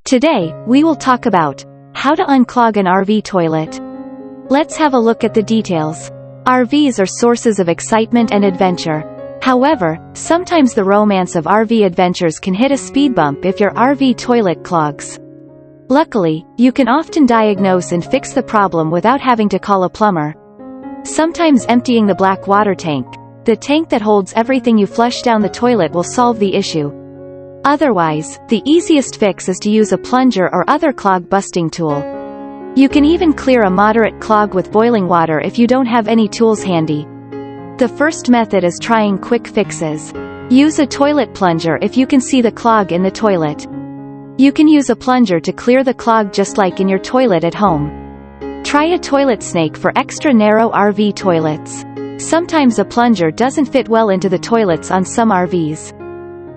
Today, we will talk about how to unclog an RV toilet. Let's have a look at the details. RVs are sources of excitement and adventure. However, sometimes the romance of RV adventures can hit a speed bump if your RV toilet clogs. Luckily, you can often diagnose and fix the problem without having to call a plumber. Sometimes emptying the black water tank, the tank that holds everything you flush down the toilet, will solve the issue. Otherwise, the easiest fix is to use a plunger or other clog busting tool. You can even clear a moderate clog with boiling water if you don't have any tools handy. The first method is trying quick fixes. Use a toilet plunger if you can see the clog in the toilet. You can use a plunger to clear the clog just like in your toilet at home. Try a toilet snake for extra narrow RV toilets. Sometimes a plunger doesn't fit well into the toilets on some RVs.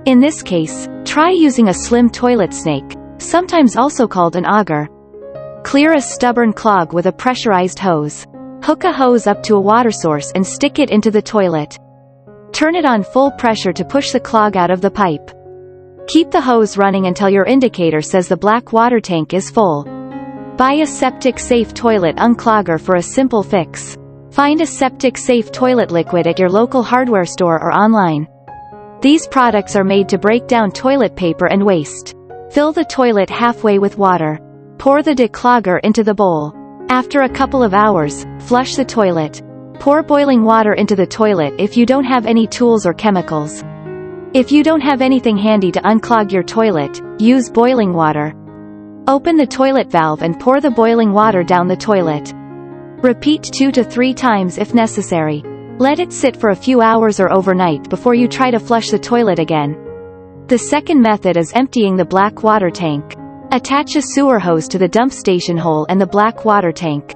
In this case, try using a slim toilet snake, sometimes also called an auger. Clear a stubborn clog with a pressurized hose. Hook a hose up to a water source and stick it into the toilet. Turn it on full pressure to push the clog out of the pipe. Keep the hose running until your indicator says the black water tank is full. Buy a septic-safe toilet unclogger for a simple fix. Find a septic-safe toilet liquid at your local hardware store or online. These products are made to break down toilet paper and waste. Fill the toilet halfway with water. Pour the declogger into the bowl. After a couple of hours, flush the toilet. Pour boiling water into the toilet if you don't have any tools or chemicals. If you don't have anything handy to unclog your toilet, use boiling water. Open the toilet valve and pour the boiling water down the toilet. Repeat 2 to 3 times if necessary. Let it sit for a few hours or overnight before you try to flush the toilet again. The second method is emptying the black water tank. Attach a sewer hose to the dump station hole and the black water tank.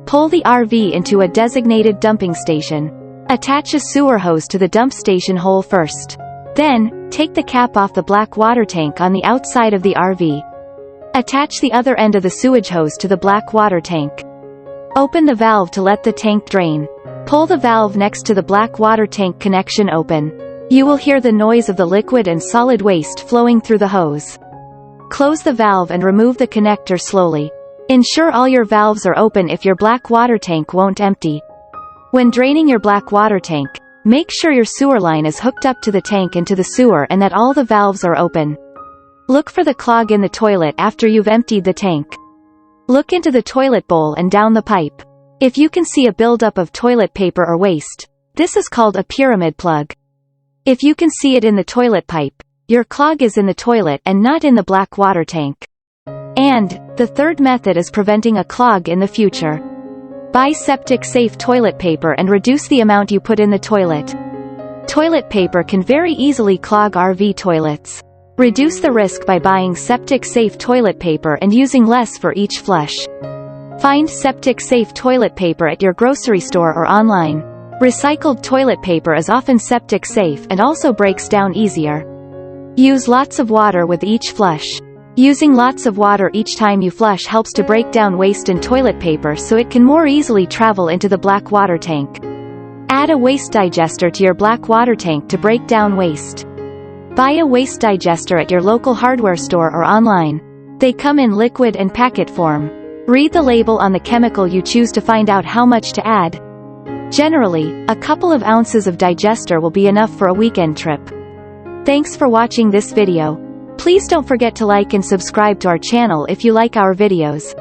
Pull the RV into a designated dumping station. Attach a sewer hose to the dump station hole first. Then, take the cap off the black water tank on the outside of the RV. Attach the other end of the sewage hose to the black water tank. Open the valve to let the tank drain. Pull the valve next to the black water tank connection open. You will hear the noise of the liquid and solid waste flowing through the hose. Close the valve and remove the connector slowly. Ensure all your valves are open if your black water tank won't empty. When draining your black water tank, make sure your sewer line is hooked up to the tank and to the sewer and that all the valves are open. Look for the clog in the toilet after you've emptied the tank. Look into the toilet bowl and down the pipe. If you can see a buildup of toilet paper or waste, this is called a pyramid plug. If you can see it in the toilet pipe, your clog is in the toilet and not in the black water tank. And the third method is preventing a clog in the future. Buy septic-safe toilet paper and reduce the amount you put in the toilet. Toilet paper can very easily clog RV toilets. Reduce the risk by buying septic-safe toilet paper and using less for each flush. Find septic-safe toilet paper at your grocery store or online. Recycled toilet paper is often septic-safe and also breaks down easier. Use lots of water with each flush. Using lots of water each time you flush helps to break down waste in toilet paper so it can more easily travel into the black water tank. Add a waste digester to your black water tank to break down waste. Buy a waste digester at your local hardware store or online. They come in liquid and packet form. Read the label on the chemical you choose to find out how much to add. Generally, a couple of ounces of digester will be enough for a weekend trip. Thanks for watching this video. Please don't forget to like and subscribe to our channel if you like our videos.